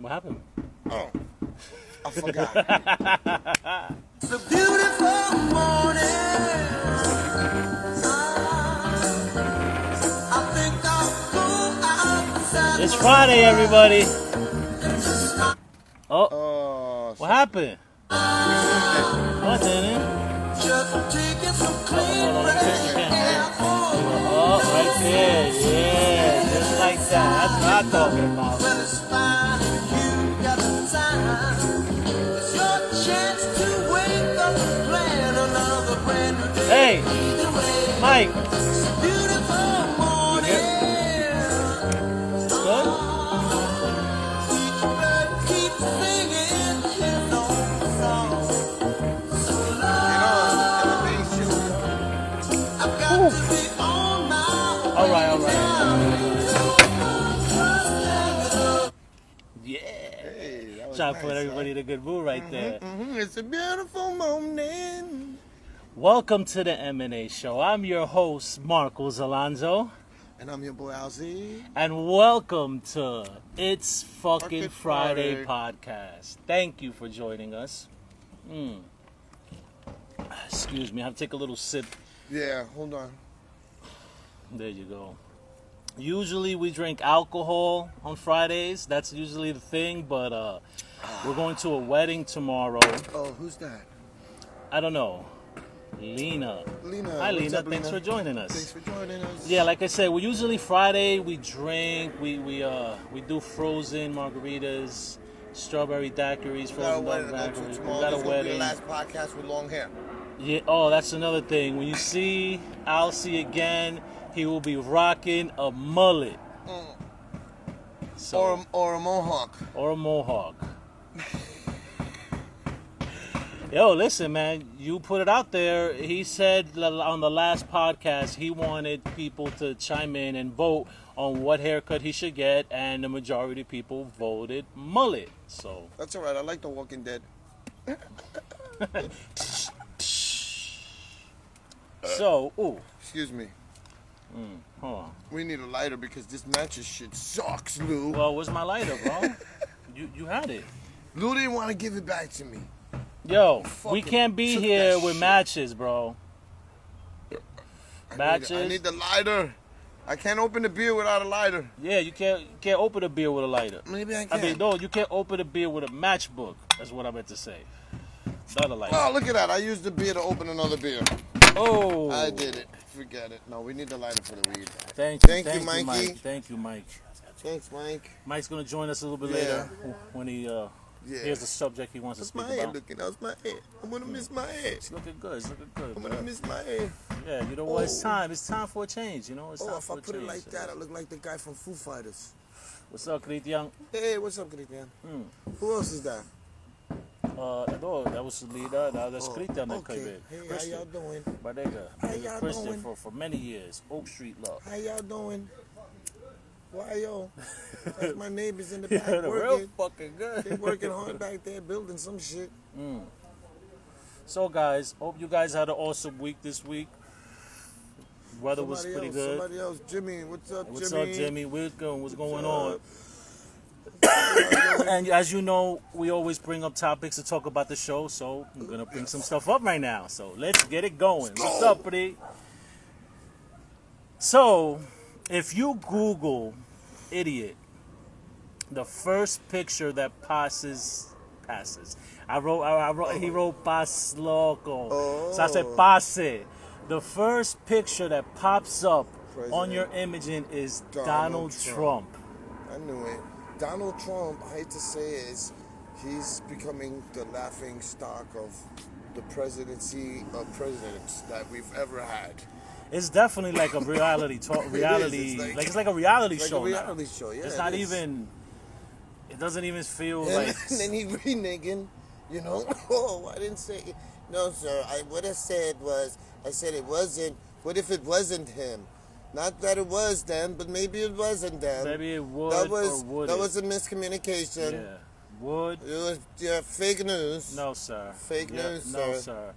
What happened? Oh, I forgot. It's a beautiful morning. I think I'll go outside. It's Friday, everybody. Oh, Oh, what happened? What didn't? Just taking some clean Hold on, let me fresh fix the air. camera. Oh, right there. Yeah, just like that. That's what I'm talking about. Well, it's fine if you got the time. It's your chance to wake up and plan another brand new day. Hey, Either way, Mike. it's a beautiful morning. Good? Each bird keeps singing his own song. So long, I've got to be on my way. All right. Yeah. Hey, that was Trying to nice, put everybody in a good mood right there. It's a beautiful morning. Welcome to the M&A Show. I'm your host, Marcos Alonso. And I'm your boy Alzi. And welcome to It's Fucking Fucking Friday Friday. podcast. Thank you for joining us. Excuse me, I have to take a little sip. Yeah, hold on. There you go. Usually we drink alcohol on Fridays. That's usually the thing, but we're going to a wedding tomorrow. Oh, who's that? I don't know. Lena. Lena. Hi, What's Lena. up, Thanks for joining us. Thanks for joining us. Yeah, like I said, we usually Friday we drink, we do frozen margaritas, strawberry daiquiris, We got a frozen wedding daiquiris. to go to We tomorrow. got a This will be the wedding. last podcast with long hair. Yeah. Oh, that's another thing. When you see Alcy again, he will be rocking a mullet. So, Or a mohawk. or a mohawk. Yo, listen, man, you put it out there. He said on the last podcast he wanted people to chime in and vote on what haircut he should get, and the majority of people voted mullet. So, That's all right. I like The Walking Dead. ooh, Excuse me. hold on. We need a lighter because this mattress shit sucks, Lou. Well, where's my lighter, bro? you had it. Lou didn't want to give it back to me. Yo, we Fucking can't be took here that with shit. matches, bro. I Matches? need the lighter. I can't open the beer without a lighter. Yeah, you can't open a beer with a lighter. Maybe I I can. mean, no, you can't open a beer with a matchbook. That's what I meant to say. Not a lighter. Oh, look at that. I used the beer to open another beer. Oh, I did it. Forget it. No, we need the lighter for the weed. Thank you, Thank you, Mikey. Mike. Thank you, Mike. Thanks, Mike. Mike's gonna join us a little bit Yeah. later when he Yeah. hears the subject he wants What's to my speak head about. looking? How's my head? I'm gonna miss my head. It's looking good. It's looking good. I'm gonna bro. miss my head. Yeah, you know what? It's Oh. time. It's time for a change. You know, it's time Oh, if for I a put change. it like that, I look like the guy from Foo Fighters. What's up, Christian? Hey, what's up, Christian? Who else is that? No, that was Lida. That's Christian that came Okay. in. Hey, how Christian. y'all doing? My nigga. How y'all Christian doing? for many years. Oak Street Love. How y'all doing? Why, yo? That's my neighbors in the back Real working. fucking good. They working hard back there building some shit. So, guys, hope you guys had an awesome week this week. Weather was pretty good. Somebody else. Jimmy, what's up, What's Jimmy? up, Jimmy? What's going up? on? And as you know, we always bring up topics to talk about the show, so I'm gonna bring some stuff up right now. So let's get it going. What's up, buddy? So, if you Google "idiot," the first picture that passes. I wrote. He wrote "pas loco," so I said "pase." The first picture that pops up on your imaging is Donald Trump. I knew it. Donald Trump, I hate to say it, he's becoming the laughing stock of the presidency of presidents that we've ever had. It's definitely like a reality talk. Reality, it's like a reality It's like show. a reality show, yeah. It's not it is. even. It doesn't even feel And like. then he reneging, you know. Oh, I didn't say. No, sir. What I said was, I said it wasn't. What if it wasn't him? Not that it was them, but maybe it wasn't them. Maybe it would That was or would that it? was a miscommunication. Yeah. Would? It was fake news. No, sir. Fake news, No, sir. sir.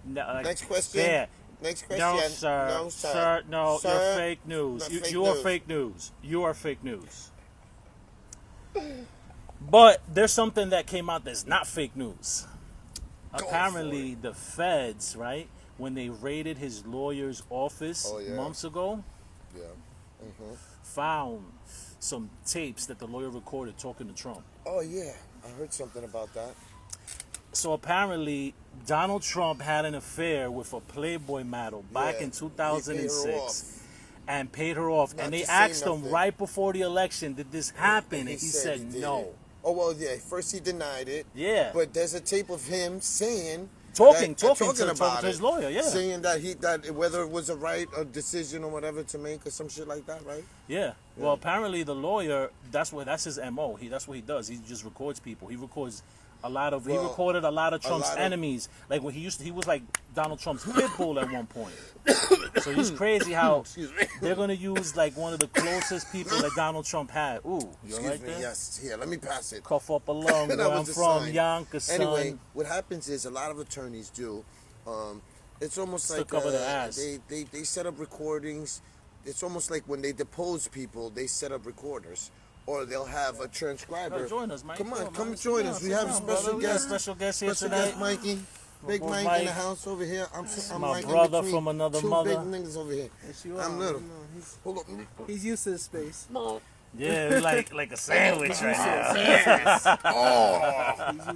No, like, Next question. There. Next question. No, sir. No, sir. No, Sir, you're fake news. not You, fake you are news. fake news. You are fake news. But there's something that came out that's not fake news. Go Apparently, the feds, right, when they raided his lawyer's office Oh, yeah. months ago, Yeah. found some tapes that the lawyer recorded talking to Trump. Oh yeah, I heard something about that. So apparently, Donald Trump had an affair with a Playboy model back Yeah, in he paid her 2006 off. and paid her off. Not And they to say asked him nothing. right before the election, did this happen? And he he said did no. it. Oh well, yeah. First he denied it. Yeah. But there's a tape of him saying Talking that- to his lawyer, yeah. saying that whether it was a right or decision or whatever to make or some shit like that, right? Yeah. Well, apparently the lawyer, that's his MO. That's what he does. He just records people. He records he recorded a lot of Trump's lot of- enemies. Like when he was like Donald Trump's pit bull at one point. So it's crazy how they're gonna use like one of the closest people that Donald Trump had. Ooh, you Excuse right me. there? Yes. Here, let me pass it. Cough up a lung That where was I'm the from, sign. Yonkers, son. Anyway, what happens is a lot of attorneys do. It's almost To like cover their ass. they set up recordings. It's almost like when they depose people, they set up recorders, or they'll have a transcriber. Yo, join us, Mike. Come on, Come come on, join sit us. down, We sit have a down, special brother. We got a guest. special guest here Special tonight. guest, Mikey. Big boy Mike, Mike. in the house over here. I'm my Mike in brother between from another two mother. big niggas over here. Yes, you I'm are. little. You know, Hold up. he's used to his space. Yeah, like a sandwich right now.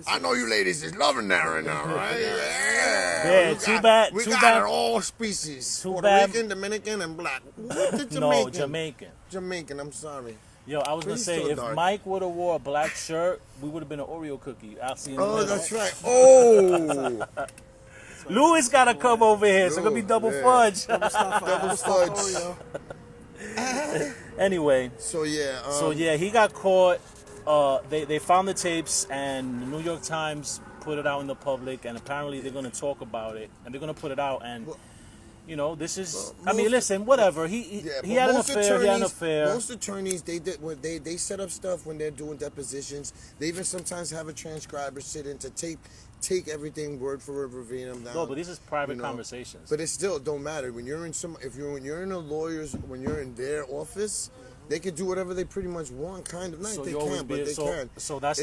I know you ladies is loving that right now, right? Yeah, We too got- bad- We too got bad- it all species. Too Puerto bad- Rican, Dominican, and black. What the Jamaican? No, Jamaican. Jamaican, I'm sorry. Yo, I was gonna He's say so if dark. Mike would have wore a black shirt, we would have been an Oreo cookie. I'll see you in the Oh, middle. that's right. Oh! Louis gotta come over here, so it's gonna be Lou, double yeah. fudge. Double fudge. Oreo. Anyway, So, yeah. so yeah, he got caught. They found the tapes, and the New York Times put it out in the public, and apparently they're gonna talk about it, and they're gonna put it out, and. You know, this is. I mean, most- listen, whatever. He Yeah, he but had an most affair. He had an affair. Most attorneys, they set up stuff when they're doing depositions. They even sometimes have a transcriber sit in to take everything word for word verbatim down. No, but these is private you know. conversations. But it still don't matter when you're in when you're in a lawyer's, when you're in their office, they can do whatever they pretty much want. Kind of, not So they you always can, be- but they so- can. so that's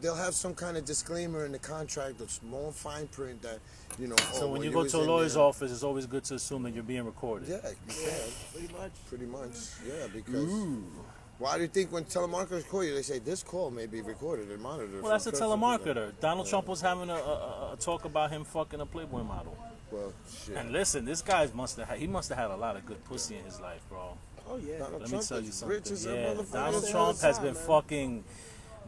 they'll have some kind of disclaimer in the contract, a small fine print that So when you go was to a in lawyer's there- office, it's always good to assume that you're being recorded. yeah, you can. Pretty much. Pretty much, yeah, because why do you think when telemarketers call you, they say this call may be recorded and monitored? Well, that's a for purposes of-" telemarketer. Donald Trump was having a talk about him fucking a Playboy model. Well, shit. And listen, this guy must have had a lot of good pussy in his life, bro. Oh yeah. Donald Let me Trump tell you is something. rich as a Yeah, motherfucker. Donald say all Trump the has time, been man. fucking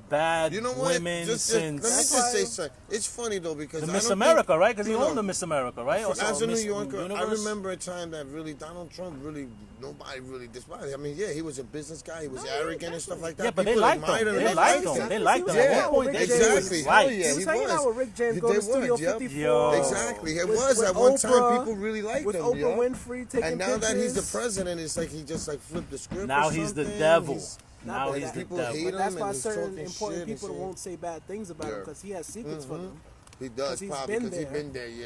bad You know what? women Just, since. let me That's just say why- something. It's funny though because The I Miss don't America, think, right? Because he No, no. owned the Miss America, right? Or As a New Miss Yorker, I Universe? remember a time that really Donald Trump nobody really despised. I mean, yeah, he was a business guy. He was arrogant and stuff like that. Yeah, but they People liked admired him. and They liked him. They liked him. Yeah, At one point, they exactly. was Hell liked. yeah, He was hanging out with Rick James, going They to Studio was, yep. 54. Yo. Exactly. It With- was with at one time Oprah, people really liked with him. Oprah yo. Winfrey taking And now that he's the pictures. president, it's like he just like flipped the script. Now or he's the something. devil. He's- Now but he's the people devil. hate But that's him why and he's certain talking important shit and people shit. won't say bad things about him Yeah. because he has secrets for them. He does 'Cause he's probably been because he's there. been there. Yeah,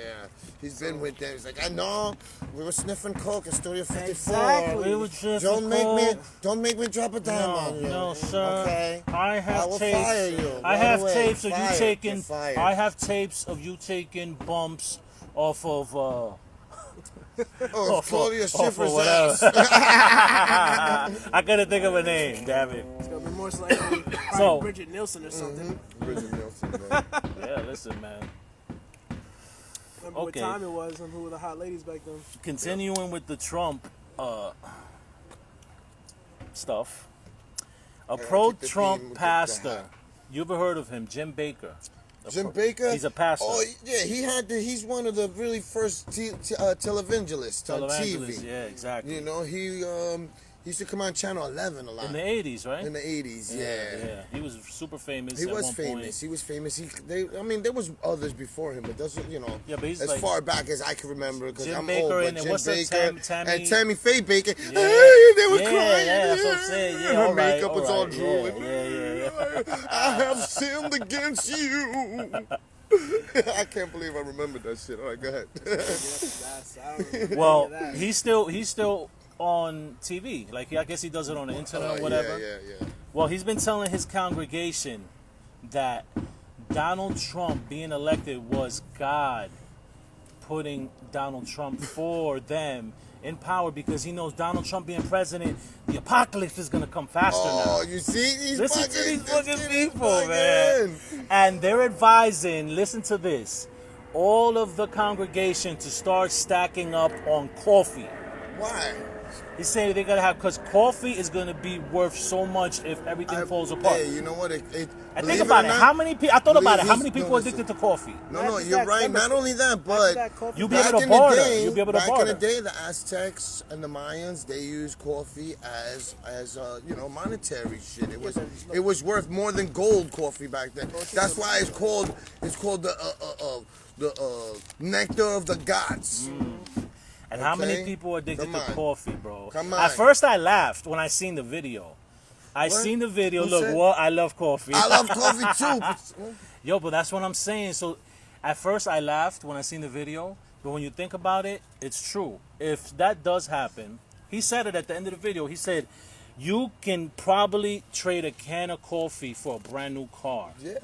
he's been with them. He's like, I know we were sniffing coke in Studio 54. Exactly. We were just Don't cool. make me drop a dime on you. No, sir. Okay. I have will tapes. fire you I right have away. tapes of you Fired. taking. You're fired. I have tapes of you taking bumps off of. Oh, Claudia Schiffer's whatever. ass. I couldn't think of a name. Damn it. It's gonna be more likely probably So- Bridget Nielsen or something. Bridget Nielsen, man. Yeah, listen, man. Remember Okay. what time it was and who were the hot ladies back then? Continuing with the Trump stuff. A keep the theme pro-Trump with the pastor. hat. You ever heard of him? Jim Baker. Jim Baker. He's a pastor. Oh yeah, he's one of the really first televangelists on Televangelist. TV. Yeah, exactly. You know, he used to come on Channel 11 a lot. In the 80s, right? In the 80s, yeah. He was super famous. He at was one famous. Point. He was famous. There was others before him, but that's Yeah, but he's as like- far back as I can remember because Jim I'm Baker old. But and then Jim what's that, Baker Tammy- and Tammy Faye Baker, Yeah. they were Yeah, crying. yeah, that's what I'm saying. Yeah, Her all right, makeup was all all right. drooling. Yeah. I have sinned against you. I can't believe I remembered that shit. All right, go ahead. I don't remember Well, any of that. he's still on TV. Like, I guess he does it on the internet or whatever. Yeah. Well, he's been telling his congregation that Donald Trump being elected was God putting Donald Trump for them in power because he knows Donald Trump being president, the apocalypse is going to come faster Oh, now. you see these Listen to these fucking people, fucking- man. And they're advising, listen to this, all of the congregation to start stacking up on coffee. Why? He's saying they're going to have, because coffee is going to be worth so much if everything falls apart. Hey, you know what? And believe think about or it. not- How many people, I thought about it, how he's- many people no, are listen. addicted to coffee? No, Imagine you're that, right. remember, Not only that, Imagine but that coffee. You'll be able back to in the barter. day, You'll be able to back in barter. the day, the Aztecs and the Mayans, they used coffee as monetary shit. It was worth more than gold coffee back then. That's why it's called the nectar of the gods. And how many Okay? people are addicted Come to on. coffee, bro? Come on. At first, I laughed when I seen the video. I What? seen the video. Who Look, said- what? I love coffee. I love coffee too. Yo, but that's what I'm saying. So, at first, I laughed when I seen the video. But when you think about it, it's true. If that does happen, he said it at the end of the video. He said, you can probably trade a can of coffee for a brand new car Yeah.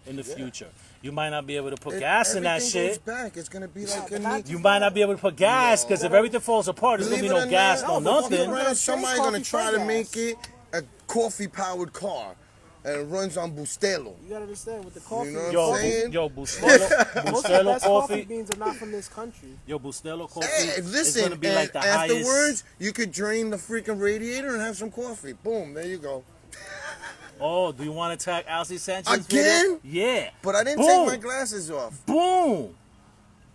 in the future. You might not be able to put gas in that Everything shit. goes back. It's gonna be like but a not- You might not be able to put gas because if everything falls apart, there's Believe gonna be it no or gas, not, no fuck nothing. around, somebody's gonna coffee try for to make gas. it a coffee powered car, and it runs on Bustelo. You gotta understand with the coffee. know what Yo, I'm saying? yo, Bustelo, Most of the Bustelo best coffee coffee. beans are not from this country. Yo, Bustelo coffee Hey, is listen, gonna be and like the afterwards, highest. you could drain the freaking radiator and have some coffee. Boom, there you go. Oh, do you want to tag Alcee Sanchez? Again? Video? Yeah. But I didn't Boom. take my glasses off. Boom.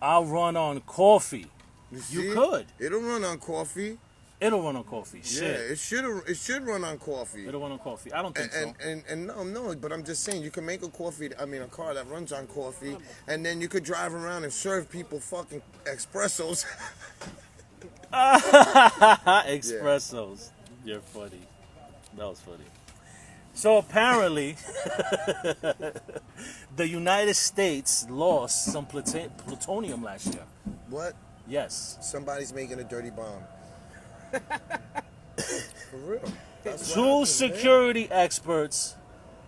I'll run on coffee. You You see? could. It'll run on coffee. It'll run on coffee. Yeah, Shit. it should run on coffee. It'll run on coffee. I don't think And, so. and no, but I'm just saying you can make a car that runs on coffee, and then you could drive around and serve people fucking espressos. Espressos. You're funny. That was funny. So apparently, the United States lost some plutonium last year. What? Yes. Somebody's making a dirty bomb. For real. That's what Two happened, security experts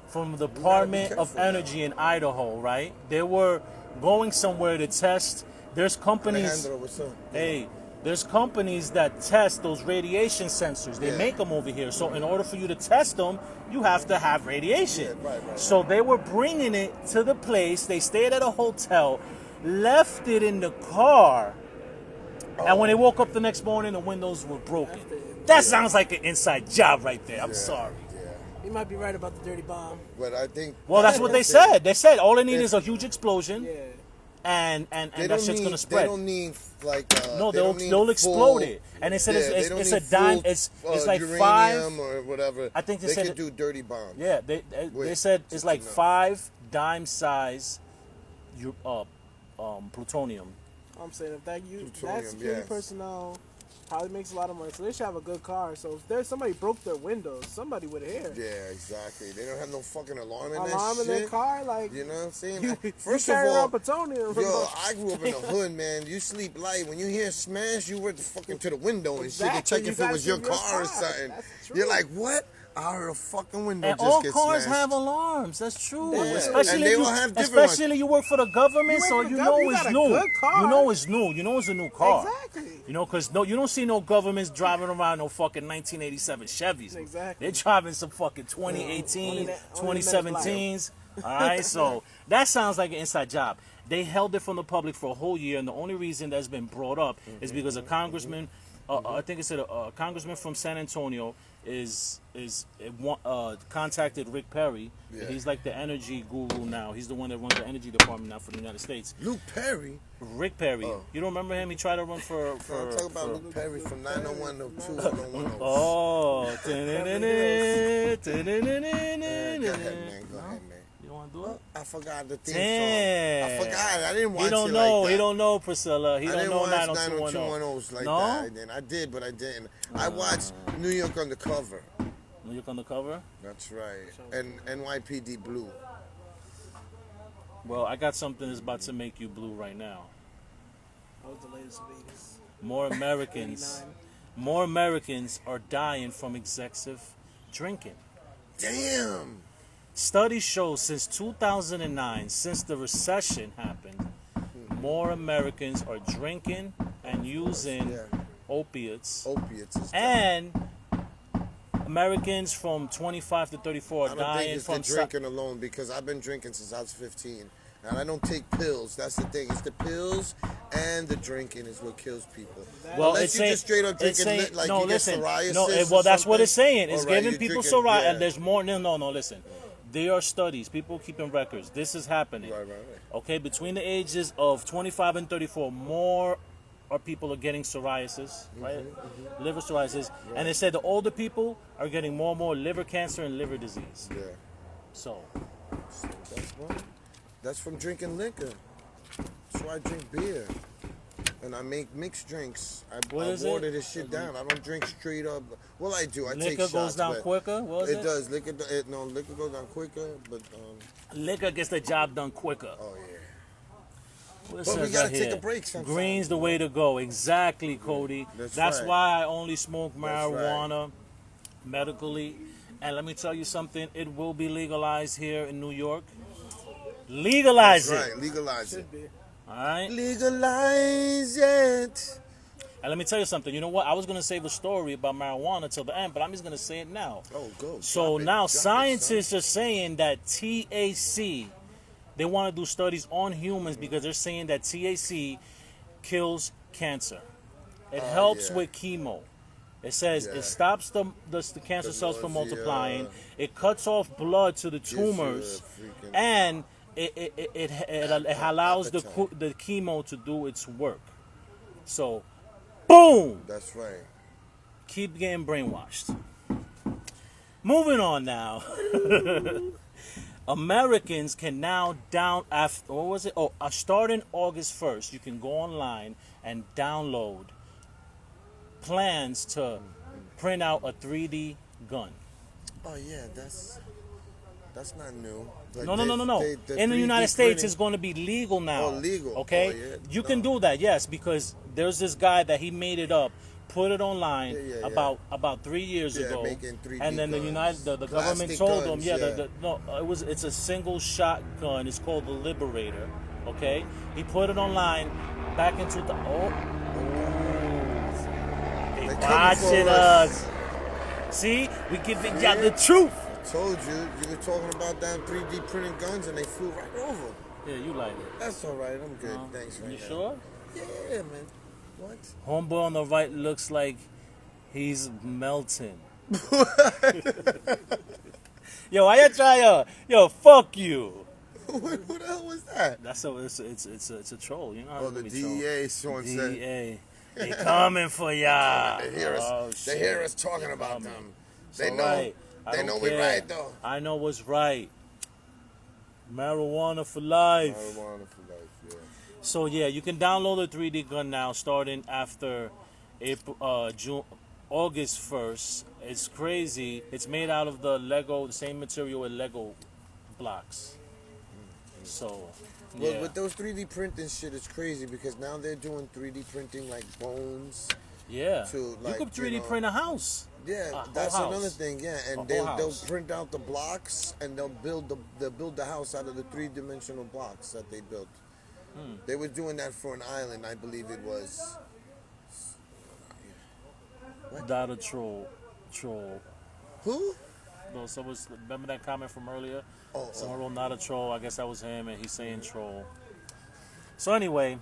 from the Department of careful now. Energy in Idaho, right? They were going somewhere to test. There's man. companies. Alejandro, what's up? Hey, there's companies that test those radiation sensors. They Yeah. make them over here. So in order for you to test them, you have to have radiation. Yeah, right. So they were bringing it to the place. They stayed at a hotel, left it in the car, and when they woke up the next morning, the windows were broken. That sounds like an inside job right there. I'm sorry. Yeah. You might be right about the dirty bomb. But I think. Well, that's what they said. They said all they need is a huge explosion, Yeah. and They that don't shit's need, gonna They spread. don't need like. No, they don't they'll need explode full- it. And they said Yeah, they it's don't it's need a dime. full, It's like uranium 5. or whatever. I think they they said could it- do dirty bombs. Yeah, they Wait, said it's just like enough. 5 dime size plutonium. I'm saying if that Plutonium, security yes. personnel probably makes a lot of money, so they should have a good car. So if there's somebody broke their windows, somebody would hear. Yeah, exactly. They don't have no fucking alarm in Alarm that in shit. their car, like You know what I'm saying? you, First you of carry all, around plutonium. yo, I grew up in the hood, man. You sleep light. When you hear smash, you were fucking to the window and shit to Exactly. check You if it gotta was your see your car or car. something. That's You're true. like, what? I heard a fucking window And just all get cars smashed. have alarms. That's true. Yeah. Especially And they if you, all have different especially you work for the government, You so work for you the know government, it's you got a new. good car. You know it's new. You know it's a new car. Exactly. You know, because you don't see no governments driving around no fucking 1987 Chevys. Exactly. They're driving some fucking 2018, Only that- only that is 2017s. All right, so that sounds like an inside job. They held it from the public for a whole year, and the only reason that's been brought up is because a congressman, I think it's a congressman from San Antonio, contacted Rick Perry. Yeah. He's like the energy guru now. He's the one that runs the energy department now for the United States. Luke Perry. Rick Perry. Oh. You don't remember him? He tried to run for. I'm talking about for- Luke Perry from 901 to 201. Oh. Yeah, go ahead, man. Go ahead, man. You don't want to do it? I forgot the theme Damn. song. I forgot. I didn't watch He don't it know. like that. He don't know Priscilla. He I don't didn't know watch 90210. 90210s like No? that. And I did, but I didn't. I watched New York Undercover. New York Undercover. That's right. And NYPD Blue. Well, I got something that's about to make you blue right now. That was the latest Vegas. More Americans. more Americans are dying from excessive drinking. Damn. Studies show since 2009, since the recession happened, more Americans are drinking and using Yeah. opiates. Opiates is And Americans from 25 to 34 I are don't think dying it's from the drinking alone, because I've been drinking since I was 15. And I don't take pills. That's the thing. It's the pills and the drinking is what kills people. Well, Unless it's you saying, just straight up it's drinking, saying, like no, you listen, get psoriasis. no, or well, that's what something. it's saying. It's All right, giving you're people drinking- psoriasis. yeah. And there's more. No, listen. There are studies. People keeping records. This is happening. Right. Okay, between the ages of 25 and 34, more are people are getting psoriasis, right? Liver psoriasis. And they said the older people are getting more and more liver cancer and liver disease. Yeah. So, So that's one. That's from drinking liquor. That's why I drink beer. And I make mixed drinks. What I is water it? this shit down. I don't drink straight up. Well, I do. I take liquor shots. goes down but quicker? What was It it? does. Liquor goes down quicker, but Liquor gets the job done quicker. oh yeah. What it But we says gotta right take here? a break sometime. Green's the way to go. Exactly, Cody. That's right. why I only smoke That's right. marijuana medically. And let me tell you something. It will be legalized here in New York. Legalize That's it. right. Legalize it. Should be. All right. Legalize it. And let me tell you something. You know what? I was gonna save a story about marijuana till the end, but I'm just gonna say it now. Oh, go. So Drop it. now Drop it, son. scientists are saying that THC, they want to do studies on humans because they're saying that THC kills cancer. It helps yeah. with chemo. It says Yeah. it stops the cancer The cells from nausea. multiplying. It cuts off blood to the Gives you a tumors, freaking- and it allows the appetite. the chemo to do its work. So, boom. That's right. Keep getting brainwashed. Moving on now. Americans can now starting August 1st, you can go online and download plans to print out a 3D gun. Oh yeah, that's not new. Like No. the In the 3D United States, printing- it's going to be legal now. Oh, legal. Okay? Oh, yeah. You No. can do that, yes, because there's this guy that he made it up, put it online Yeah. about 3 years Yeah, ago. making 3D And then the guns. government Plastic told guns, him, yeah. it's a single shot gun. It's called the Liberator. Okay? He put it online back into the they They coming watching for us. See, we giving y'all the truth. I told you were talking about that 3D printing guns and they flew right over. Yeah, you like it. That's all right. I'm good. Thanks, You right now. sure? Yeah, man. What? Homeboy on the right looks like he's melting. Yo, why you try yo, fuck you. Who the hell was that? That's it's a troll, you know how Oh, to the be troll. DEA showing said DEA. They coming for ya. they hear us. Oh, They shit. hear us talking about them. They It's know. alright. I They don't know we're care. right though. I know what's right. Marijuana for life. Marijuana for life. Yeah. So yeah, you can download the 3D gun now, starting after August 1st. It's crazy. It's made out of the same material as Lego blocks. So, Well, yeah, with those 3D printing shit, it's crazy because now they're doing 3D printing like bones. yeah. to, like, you could 3D you know, print a house. Yeah, whole that's house. another thing. Yeah, A and whole they'll house. print out the blocks and they'll build the house out of the 3-dimensional blocks that they built. They were doing that for an island, I believe it was. Not a troll. Who? No, someone's remember that comment from earlier? Oh, Someone wrote not a troll. I guess that was him, and he's saying troll. So anyway,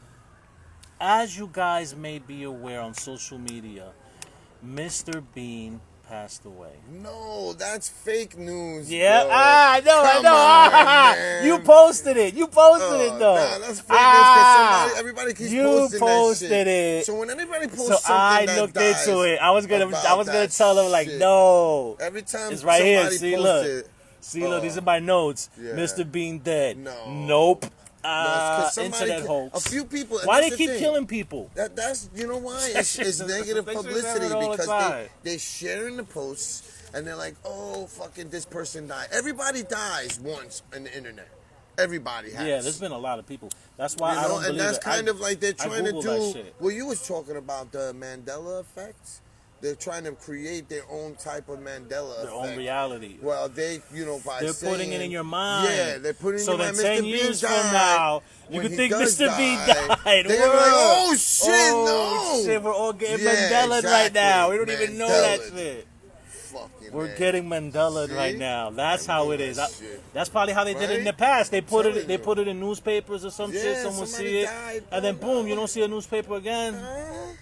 as you guys may be aware on social media, Mr. Bean passed away. No, that's fake news. Yeah, bro. I know. Come on, man. You posted it. You posted Oh, it though. Nah, that's fake news 'cause everybody keeps you posting posted that shit. it. So when anybody posts So something I that looked dies into it. I was gonna about tell that him like, shit, no. Every time It's right here. somebody See, posts look. it, See, look. These are my notes. Yeah. Mr. Bean dead. No. Nope. no, it's 'cause somebody Internet hoax. A few people. and Why that's they the keep thing. killing people? That's you know why That it's shit's- negative that shit's publicity happening all the because time. they sharing the posts and they're like, oh fucking this person died. Everybody dies once on the internet. Everybody has. Yeah, there's been a lot of people. That's why I don't and believe that's it. kind of like they're I trying to Googled that do. shit. Well, you was talking about the Mandela effect. they're trying to create their own type of Mandela Their effect. own reality. Well, by They're saying, putting it in your mind. Yeah, they're putting it so in your that mind. 10 Mr. years Bean from died. now, you When could he think does Mr. Bean died. They're gonna be like, oh shit, Oh, no. shit, we're all getting Yeah, Mandela right exactly. now. We don't even know that Mandela. shit. Fucking We're man. getting Mandela See? right now. That's how it is. That shit. That's probably how they did it in Right? the past. They put Telling it. They you. put it in newspapers or some shit. Yeah, Someone somebody see it, died, and then bro. boom, you don't see a newspaper again. Huh?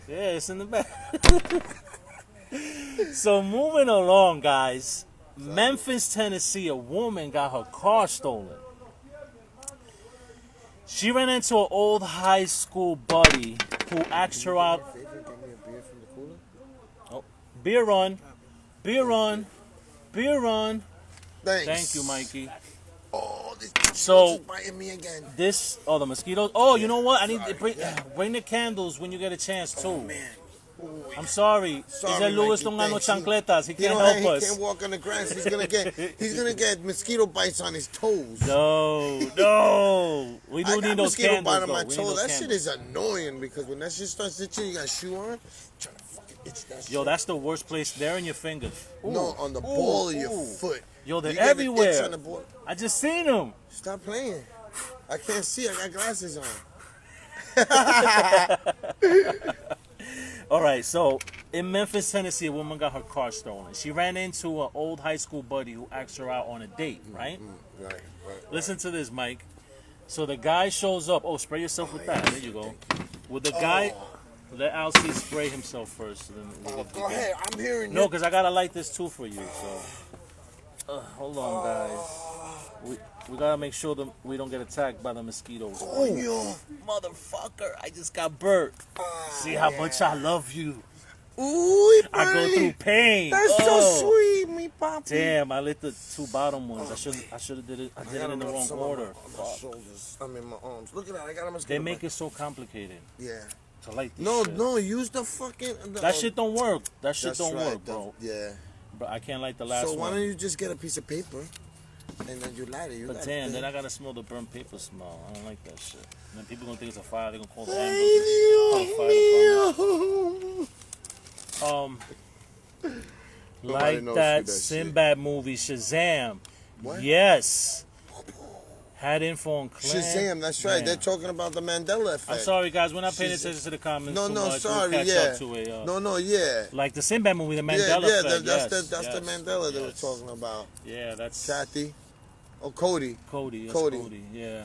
Yeah, it's in the back. So moving along, guys. Memphis, Tennessee, a woman got her car stolen. She ran into an old high school buddy who asked her out. Favor, get me a beer from the cooler. Oh, beer run, beer run, beer run. Thanks. Thank you, Mikey. Oh, this So- is biting me again. This, oh, the mosquitoes. Oh, you know what? I need to bring the candles when you get a chance too. Man. Ooh, I'm sorry. Sorry, Is that Louis Mikey, don't got no thanks. He- chancletas? He He can't don't have- help He can't us. walk on the grass. He's gonna get mosquito bites on his toes. No, no. We I do got need those mosquito candles, bite on though. my We need toe. those That shit candles. is annoying because when that shit starts itching, you got a shoe on, trying to fucking itch that shit. Yo, that's the worst place. They're in your fingers. No, on the ball of your ooh. foot. Yo, they're You get an itch everywhere. on the ball. I just seen them. Stop playing. I can't see. I got glasses on. All right, so in Memphis, Tennessee, a woman got her car stolen. She ran into an old high school buddy who asked her out on a date, right? Right. Listen to this, Mike. So the guy shows up. Oh, spray yourself with that. There you go. With the guy, let Alcee spray himself first. Then we'll Go ahead. I'm hearing No, you. because I gotta light this too for you. So, hold on, guys. We gotta make sure that we don't get attacked by the mosquitoes. Oh, yo. Motherfucker! I just got burnt. See how much I love you. Ooh, I go buddy. through pain. That's Oh. so sweet, me poppy. Damn, I lit the two bottom ones. I should have did it. I did it in the wrong order. My shoulders. I mean, my arms. Look at that. I got a mosquito. They make bite. it so complicated Yeah. to light this No, shit. no. Use the fucking. That shit don't work. That shit That's don't right, work, bro. Yeah. But I can't light the last So why one. don't you just get a piece of paper, and then you light it. You But light damn, it. then I gotta smell the burnt paper smell. I don't like that shit. And then people gonna think it's a fire. They gonna call the Ay, ambulance. Dios Call the fire mío. Nobody like knows that who that shit. Sinbad movie Shazam. What? Yes. Had info on Clan. Shazam, that's right. Man. They're talking about the Mandela effect. I'm sorry, guys. We're not paying Shazam. attention to the comments No, too no, much. sorry. We'll catch Yeah. up to it. No, yeah. Like the Sinbad movie, the Yeah, Mandela yeah. effect. That's yes, the yes, Mandela they were yes. talking about. Yeah, that's Kathy. Oh, Cody. Cody. That's Cody. Cody. Yeah.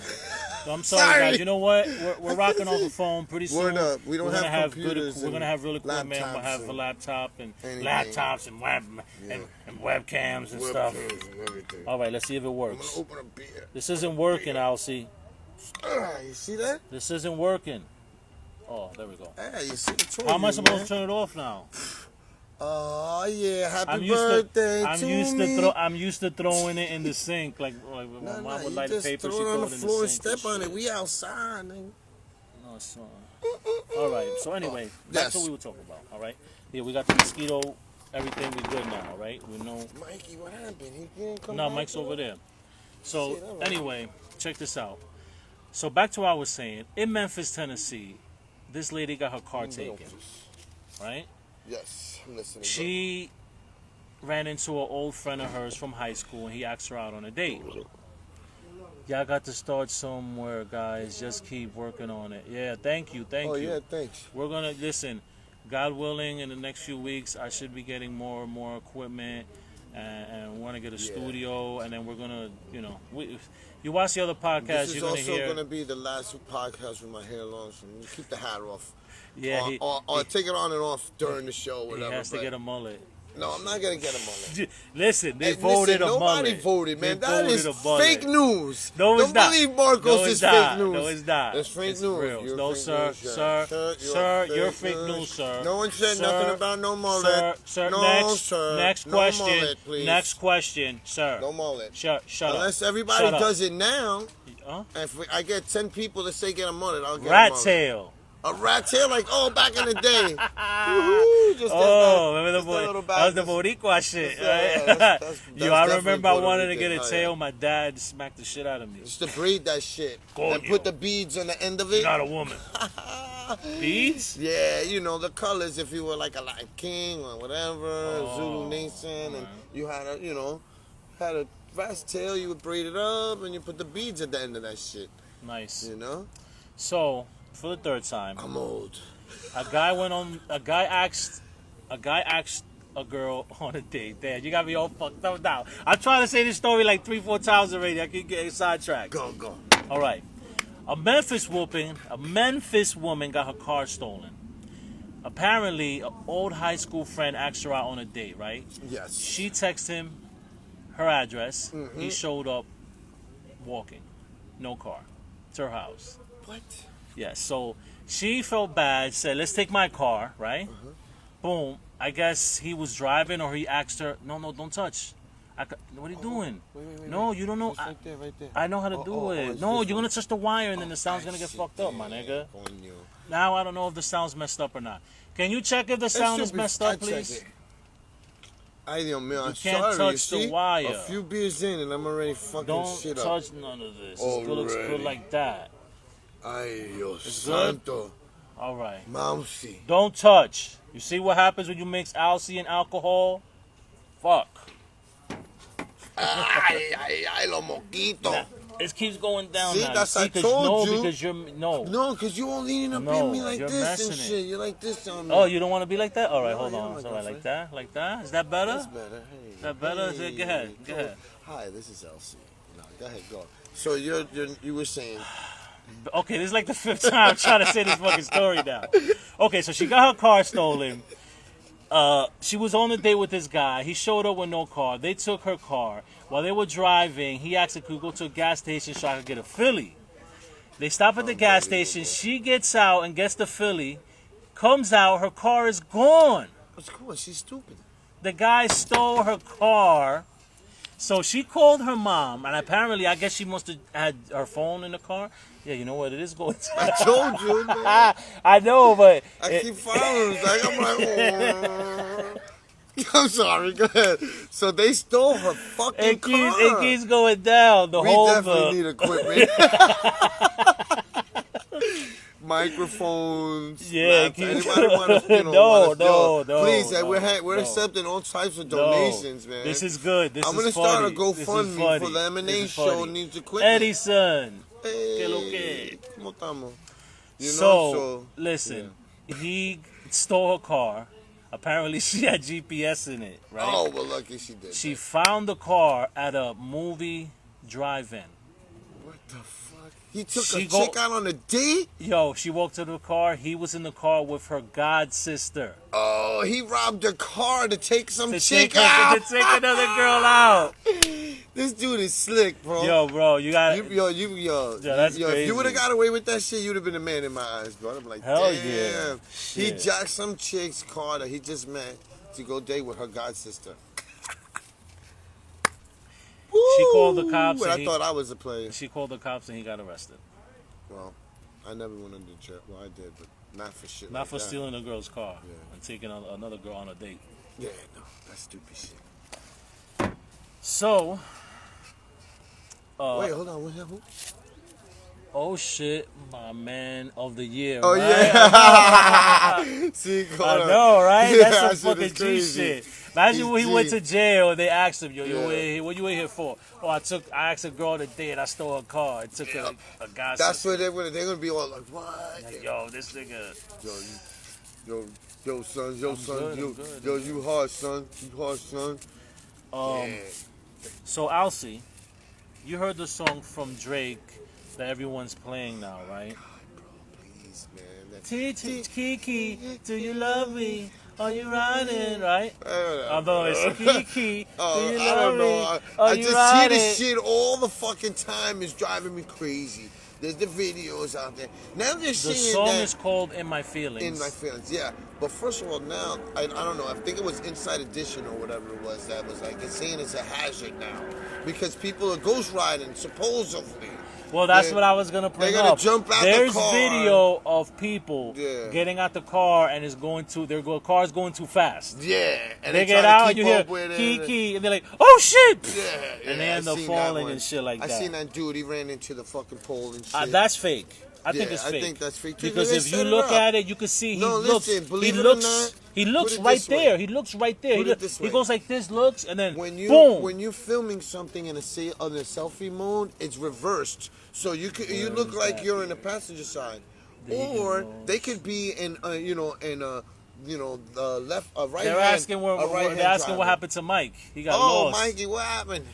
So I'm sorry, Sorry. guys. You know what? We're rocking off the phone pretty soon. Word up. We don't we're gonna have good. computers We're gonna and have real equipment. We'll laptops have a and laptop and anything. laptops and and webcams and stuff. Webcams and everything. All right, let's see if it I'm gonna works. open a beer. This isn't working, Alcee. You see that? This isn't working. Oh, there we go. Hey, you see the How am I supposed to turn it off now? Oh yeah, happy I'm used birthday to. I'm to used me. to. I'm used to throwing it in the sink. Like my No, mom no, would you light a just paper. throw She it on throw the it in floor the and sink. step on it. shit. We outside, nigga. No, it's all right. So anyway, Yes. that's what we were talking about. All right. Yeah, we got the mosquito. Everything we good now. All right. We know. Mikey, what happened? He didn't come No, back Mike's to over us? there. So Shit, all right. anyway, check this out. So back to what I was saying. In Memphis, Tennessee, this lady got her car taken. Right. Yes, I'm listening. She ran into an old friend of hers from high school, and he asked her out on a date. Y'all got to start somewhere, guys. Just keep working on it. Yeah, thank you, thank Oh you. yeah, thanks. We're gonna listen. God willing, in the next few weeks, I should be getting more and more equipment, and want to get a studio, and then we're gonna, you watch the other podcasts, This is you're gonna also hear. gonna be the last podcast with my hair long, so you keep the hat off. Yeah, or take it on and off during the show, he whatever. has to but- get a mullet. No, I'm not gonna get a mullet. Listen, they Hey, voted listen, a mullet. nobody voted, man. They That voted is a mullet. fake news. No, it's Don't not. believe Marcos No, is it's fake not. news. No, it's not. It's fake It's news. real. You're No, fake sir, news, sir, you're fake news, sir. No one said Sir, nothing about no mullet. Sir, no, next, sir. next no question. Mullet, please. Next question, sir. No mullet. Shut up. Unless everybody Shut up. does it now. Huh? If I get 10 people that say get a mullet, I'll get a Rat mullet. tail. A rat tail, like, back in the day. Woohoo, just Oh, remember just that little that was the back- Boricua shit, Yeah, right? that's Yo, I definitely remember I Puerto wanted to Rican. get a Oh, tail. yeah. My dad smacked the shit out of me. Just to breed that shit. Coño. And put the beads on the end of it. Not a woman. Beads? Yeah, you know, the colors if you were like a Latin king or whatever, Zulu nation, and you had a vast tail, you would braid it up and you put the beads at the end of that shit, Nice. you know? So, for the third time, I'm old. a guy asked a girl on a date. Damn, you got me all fucked up now. I'm trying to say this story like 3-4 times already. I can get sidetracked. Go. All right. A Memphis woman got her car stolen. Apparently, an old high school friend asked her out on a date, right? Yes. She texted him her address. He showed up walking. No car. To her house. What? Yeah, so she felt bad, said, let's take my car, right? Boom. I guess he was driving or he asked her, no, don't touch. What are you doing? Wait. No, you don't know. It's right there. I know how to do it. it's No, this you're one. going to touch the wire and then the sound's going to get fucked up, my nigga. Coño. Now I don't know if the sound's messed up or not. Can you check if the sound is messed up, please? Ay, Dios mío, I'm You can't sorry. touch the See? wire. A few beers in and I'm already fucking Don't shit up. touch none of this. It looks good Already. like that. Ay, Dios It's good? santo. All right. Mousy. Don't touch. You see what happens when you mix Alcy and alcohol? Fuck. Ay, lo moquito. It keeps going down See, now. that's I 'cause- told no, you. because you're no. No, because you all leaning up No, in me like you're this messing and it. shit. You're like this on me. Oh, you don't want to be like that? All right, No, hold yeah, on. my It's all right, girlfriend. like that. Is that better? That's better. Hey. Is that better? Hey. Go ahead. Go ahead. Hi, this is Elsie. No, go ahead, go. So you were saying, Okay, this is like the 5th time I'm trying to say this fucking story now. Okay, so she got her car stolen. She was on a date with this guy. He showed up with no car. They took her car. While they were driving, he asked if he could go to a gas station so I could get a Philly. They stop at the gas station. She gets out and gets the Philly. Comes out. Her car is gone. of course, she's stupid. The guy stole her car. So she called her mom, and apparently, I guess she must have had her phone in the car. Yeah, you know what? It is going to. I told you, man. I know, but I keep following. I'm like, oh. I'm sorry. Go ahead. So they stole her fucking car. it keeps going down. The We whole definitely need equipment. Microphones. Yeah, laptops. Anybody want to, No, please, no, we're no. accepting all types of No. donations, man. This is good. This I'm is gonna funny. start a This is GoFundMe for funny. the M&A This is show funny. needs equipment. Edison. Hey, Que lo que? ¿Cómo estamos? You So, know, listen, he stole her car. Apparently, she had GPS in it, right? Oh, well, lucky she did. She found the car at a movie drive-in. What the fuck? He took She a go- chick out on a date? Yo, she walked to the car. He was in the car with her god sister. Oh, he robbed her car to take some To chick take, out. to take another girl out. This dude is slick, bro. Yo, bro, you got Yo, that's if you crazy. would have got away with that shit, you'd have been a man in my eyes, bro. I'm like, Hell damn. yeah. He Shit. jacked some chick's car that he just met to go date with her god sister. She called the cops But and I thought I was a player. She called the cops and he got arrested. Well, I never went under jail. Well, I did, but not for shit. Not like for that. stealing a girl's car Yeah. and taking another girl on a date. Yeah, no, that's stupid shit. So, Wait, hold on. What who? oh shit, my man of the year. Oh, right? yeah. See, I know, right? Yeah, That's some that shit is fucking G crazy. shit. Imagine He's when he G. went to jail and they asked him, yo, Yeah. what you in here for? Oh, I asked a girl today and I stole her car. It took a guy. That's what they're gonna be all like, what? Like, yo, this nigga. Yo, son, yo, son, good, yo, I'm good. yo, you hard, son, you hard, son. Yeah. So, Alcy, you heard the song from Drake that everyone's playing now, right? Please, man. That's Kiki, do you love me? Are you riding, right? I Although it's Kiki, do Oh, you I love don't me? know. Are I you just riding? see this shit all the fucking time. It's driving me crazy. There's the videos out there. Now they're The seeing song that is called In My Feelings. in my feelings. Yeah, but first of all, now I don't know. I think it was Inside Edition or whatever it was that was like it's saying it's a hazard now because people are ghost riding supposedly. Well, that's They- what I was gonna bring they're gonna up. jump out the There's car. video of people Yeah. getting out the car and car's going too fast. Yeah, and They try get to out, keep you hear up with it. Kiki, and they're like, "Oh shit!" Yeah, And they I end up seen falling that and shit like I that. seen that dude. He ran into the fucking pole and shit. That's fake. I think Yeah, it's I fake. think that's fake, too, Because they if you set it look up. at it, you can see he No, looks. listen, He believe it or looks. not, He put looks it right this way. there. He looks right there. Put He, it this he way. goes like this, looks, and then When boom. you're filming something in a selfie mode, it's reversed. So you look like that you're in the passenger side, or they could be in the left right They're hand. asking where. a right-hand They're asking what driver. happened to Mike. He got Oh, lost. Mikey, what happened?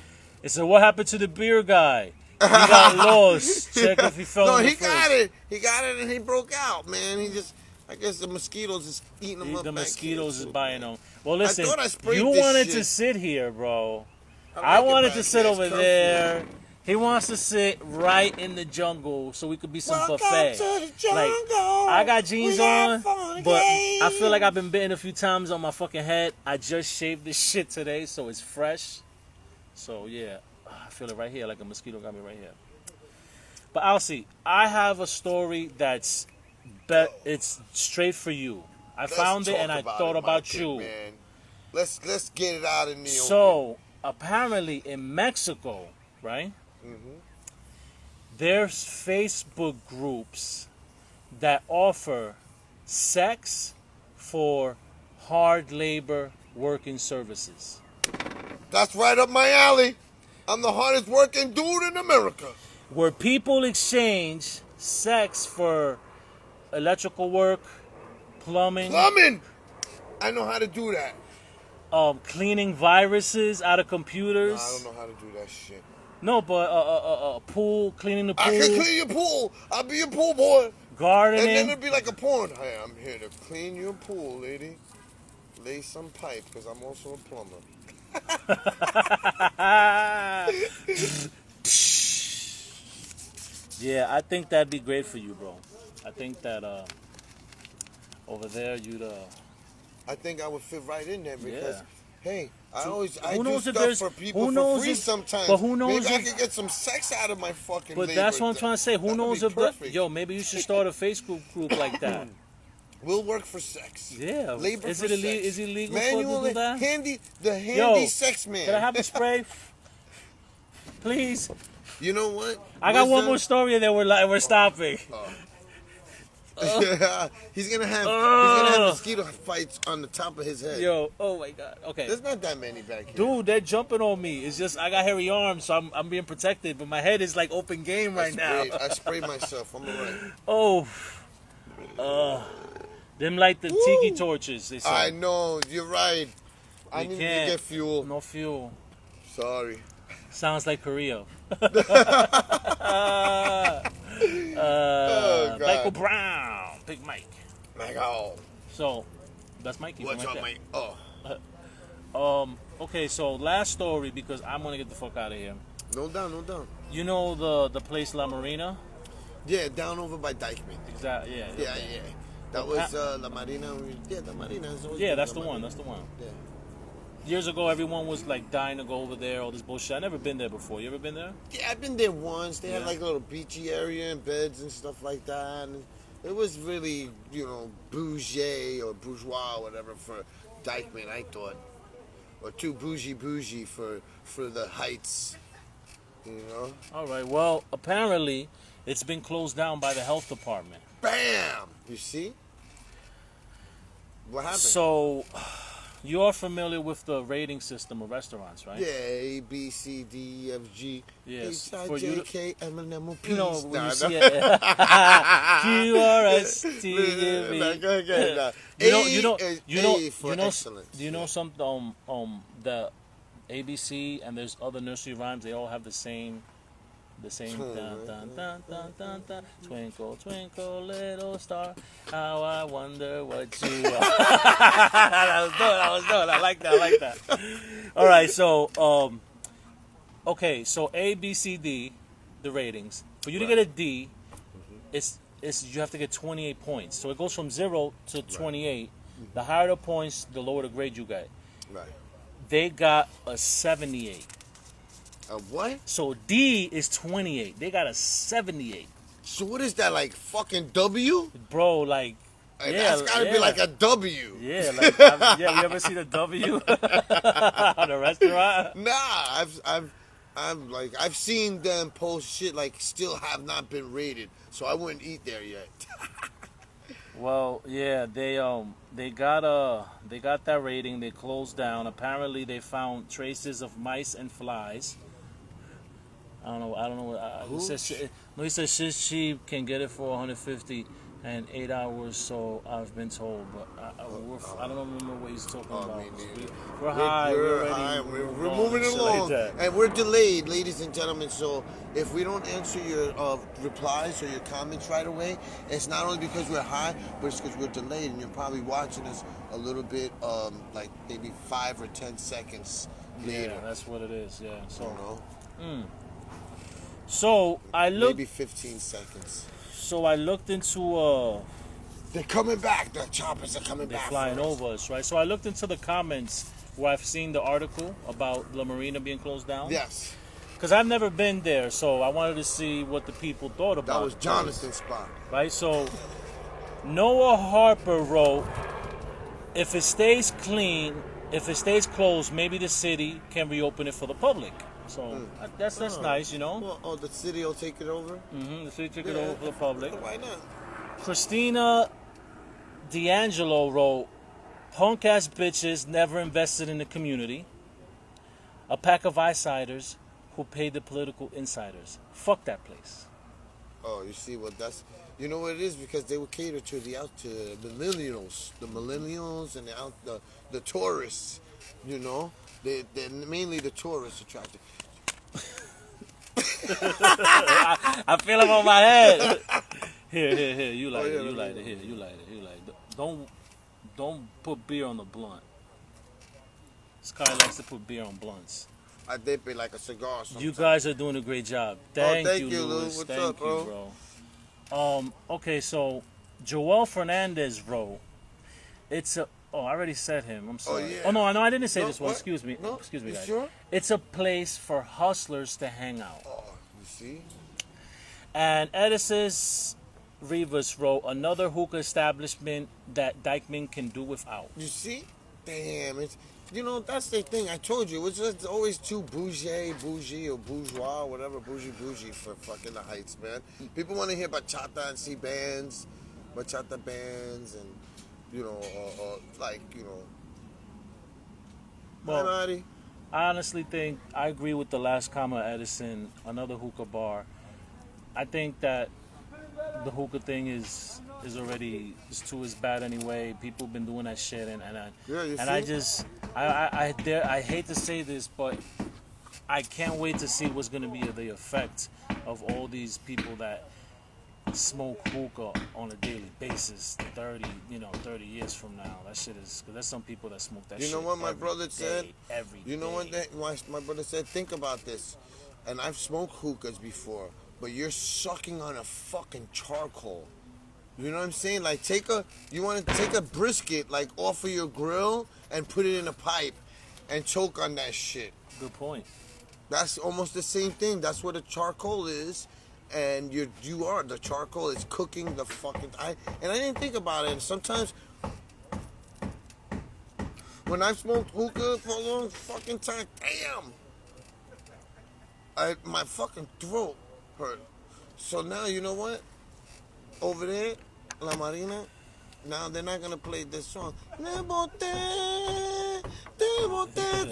It said, what happened to the beer guy? He got lost. Check if he fell No, in the he got first. it. He got it, and he broke out, man. I guess the mosquitoes is eating him up. The back mosquitoes here, is too, biting man. them. Well, listen, thought I sprayed you this wanted shit. to sit here, bro. I I like it wanted back to sit here. over It's there. He wants to sit right in the jungle so we could be some Welcome buffet. to the jungle. Like, I got jeans We have on, fun but again. I feel like I've been bitten a few times on my fucking head. I just shaved this shit today, so it's fresh. So, yeah, I feel it right here, like a mosquito got me right here. But Alcy, I have a story that's it's straight for you. I found it and I thought about Mikey, you. Man. Let's get it out in the open. So, apparently in Mexico, right? There's Facebook groups that offer sex for hard labor working services. That's right up my alley. I'm the hardest working dude in America. Where people exchange sex for electrical work, plumbing, Plumbing. I know how to do that. cleaning viruses out of computers. I don't know how to do that shit. No, but pool, cleaning the pool, I can clean your pool. I'll be your pool boy. And then gardening. it'll be like a porn. Hey, I'm here to clean your pool, lady. Lay some pipe, because I'm also a plumber. Yeah, I think that'd be great for you, bro. I think that over there you'd I think I would fit right in there because, Yeah. hey, I who do knows if stuff there's- for people who for knows free if- sometimes. but who knows Maybe I if- could get some sex out of my fucking But labor. that's what I'm trying to say. Who That would knows be if perfect. yo, maybe you should start a Facebook group like that. We'll work for sex. Yeah. Labor Is for it sex. is it illegal Manual, for to do that? the handy Yo, sex man. Can I have the spray? Please. You know what? I got one Wisdom- more story and then we're stopping. he's gonna have Ugh. mosquito fights on the top of his head. Yo, oh my god. Okay. There's not that many back here. Dude, they're jumping on me. It's just I got hairy arms, so I'm being protected, but my head is like open game right now. I sprayed myself. I'm alright. Oh. Them like the tiki torches, they say. I know, you're right. I We need can't. to get fuel. No fuel. Sorry. Sounds like Korea. God. Michael Brown. Big Mike. Like, oh, So, that's Mikey. what's from up, right mate? Oh, there. Okay, so last story because I'm going to get the fuck out of here. no doubt, no doubt. You know the place La Marina? Yeah, down over by Dykeman. Exactly, yeah. Yeah. That was La Marina. Yeah, La Marina. Is always Yeah, been that's La the one. Marina. That's the one. Yeah. Years ago, everyone was like dying to go over there, all this bullshit. I never been there before. You ever been there? Yeah, I've been there once. They had Yeah. like a little beachy area and beds and stuff like that. And it was really, bougie or bourgeois, whatever, for Dykeman, I thought. Or too bougie for the heights, All right. Well, apparently, it's been closed down by the health department. Bam! You see? What happened? So, you're familiar with the rating system of restaurants, right? Yeah, A, B, C, D, E, F, G, Yes, H, I, for you J, to- K, M, N, M, O, P. You know, when Nah, you nah. see it. Q-R-S-T-U-V. Nah, go ahead, nah. A for excellence. Do you know some the ABC and there's other nursery rhymes? They all have the same dun, dun, dun, dun, dun, dun. Twinkle, twinkle, little star, how I wonder what you are. I was doing. I like that. All right, so okay, so A, B, C, D, the ratings. For you to get a D, it's you have to get 28 points. So it goes from 0 to 28. The higher the points, the lower the grade you get. Right. They got a 78. A what? So D is 28. They got a 78. So what is that, like fucking W? Bro, like, Like, yeah, that's gotta be like a W. Yeah, like, you ever seen a W on a restaurant? Nah, I've seen them post shit like still have not been rated, so I wouldn't eat there yet. Well, yeah, they got that rating. They closed down. Apparently, they found traces of mice and flies. I don't know. He said she can get it for 150 and 8 hours. So I've been told, but I don't remember what he's talking about. We're high. We're high. We're moving shit along, like that. and we're delayed, ladies and gentlemen. So if we don't answer your replies or your comments right away, it's not only because we're high, but it's because we're delayed, and you're probably watching us a little bit, like maybe 5 or 10 seconds later. Yeah, that's what it is. Yeah. So. You know? So I looked. Maybe 15 seconds. So I looked into. They're coming back. The choppers are coming They're back. flying over us, right? So I looked into the comments where I've seen the article about La Marina being closed down. Yes. Because I've never been there, so I wanted to see what the people thought about it. That was Jonathan's spot. Right? So Noah Harper wrote, if it stays clean, if it stays closed, maybe the city can reopen it for the public. So that's nice, you know? Well, the city will take it over? The city took it over for the public. Why not? Christina D'Angelo wrote, punk ass bitches never invested in the community. A pack of eysiders who paid the political insiders. Fuck that place. Oh, you see what that's... You know what it is? Because they would cater to the millennials. The millennials and the tourists, you know? They're mainly the tourists attracted. I feel it on my head. Here. You light it. You light it. Here, you light it. Don't put beer on the blunt. This guy likes to put beer on blunts. I dip it like a cigar sometimes. You guys are doing a great job. Thank you, Lou. Louis. What's Thank up, bro? you, bro. Okay, so Joel Fernandez wrote, it's a... Oh, I already said him. I'm sorry. yeah. Oh, no, I didn't say No, this one. what? Excuse me. No? Excuse me, You guys. sure? It's a place for hustlers to hang out. Oh, you see? And Edison's Rivas wrote, another hookah establishment that Dykeman can do without. You see? Damn, it's... You know, that's the thing. I told you. It's just always too bougie, or bourgeois, whatever, bougie for fucking the Heights, man. People want to hear bachata and see bands, bachata bands, and, you know, like, you know. Well, Hi, Marty. I honestly think I agree with the last comment, Edison. Another hookah bar. I think that the hookah thing is already too bad anyway. People have been doing that shit, and I hate to say this, but I can't wait to see what's gonna be the effect of all these people that smoke hookah on a daily basis 30 years from now. That shit is, because there's some people that smoke that shit. You know what my every brother said? day, every You know day. what my brother said? Think about this. And I've smoked hookahs before, but you're sucking on a fucking charcoal. You know what I'm saying? Like, you want to take a brisket, like, off of your grill and put it in a pipe and choke on that shit. Good point. That's almost the same thing. That's what a charcoal is. And the charcoal is cooking the fucking... I didn't think about it. And sometimes, when I've smoked hookah for a long fucking time, damn! My fucking throat hurt. So now, you know what? Over there, La Marina, now they're not gonna play this song.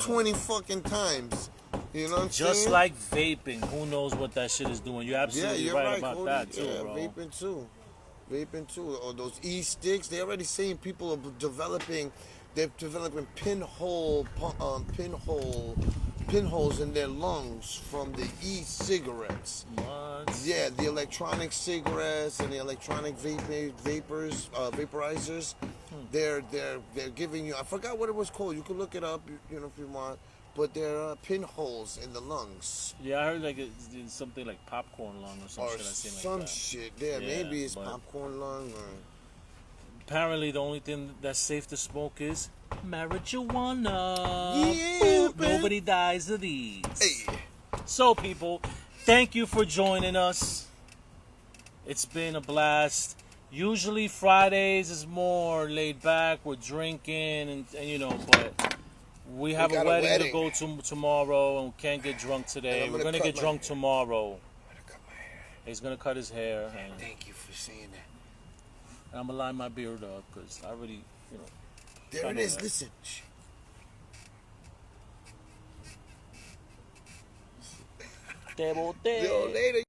20 fucking times. You know what I'm saying? Just like vaping, who knows what that shit is doing? You're absolutely you're right about that too, yeah, bro. Vaping too. Or those e-sticks. They're already saying people are developing pinholes in their lungs from the e-cigarettes. What? Yeah, the electronic cigarettes and the electronic vaporizers. They're giving you. I forgot what it was called. You can look it up, you know, if you want. But there are pinholes in the lungs. Yeah, I heard like it's something like popcorn lung or some Or shit. I seen like some that. shit. Yeah, maybe it's popcorn lung or... Apparently, the only thing that's safe to smoke is marijuana. Yeah, Ooh, man. nobody dies of these. Hey. So, people, thank you for joining us. It's been a blast. Usually Fridays is more laid back. We're drinking and you know, but We have got a a wedding to wedding. go to tomorrow, and we can't get drunk today. And I'm We're gonna gonna cut get my drunk hair. tomorrow. I'm gonna cut my hair. He's gonna cut his hair, and Thank you for saying that. I'm gonna line my beard up because I already, you know. There I it know is. that. Listen. Shh. Te boté. Yo, later.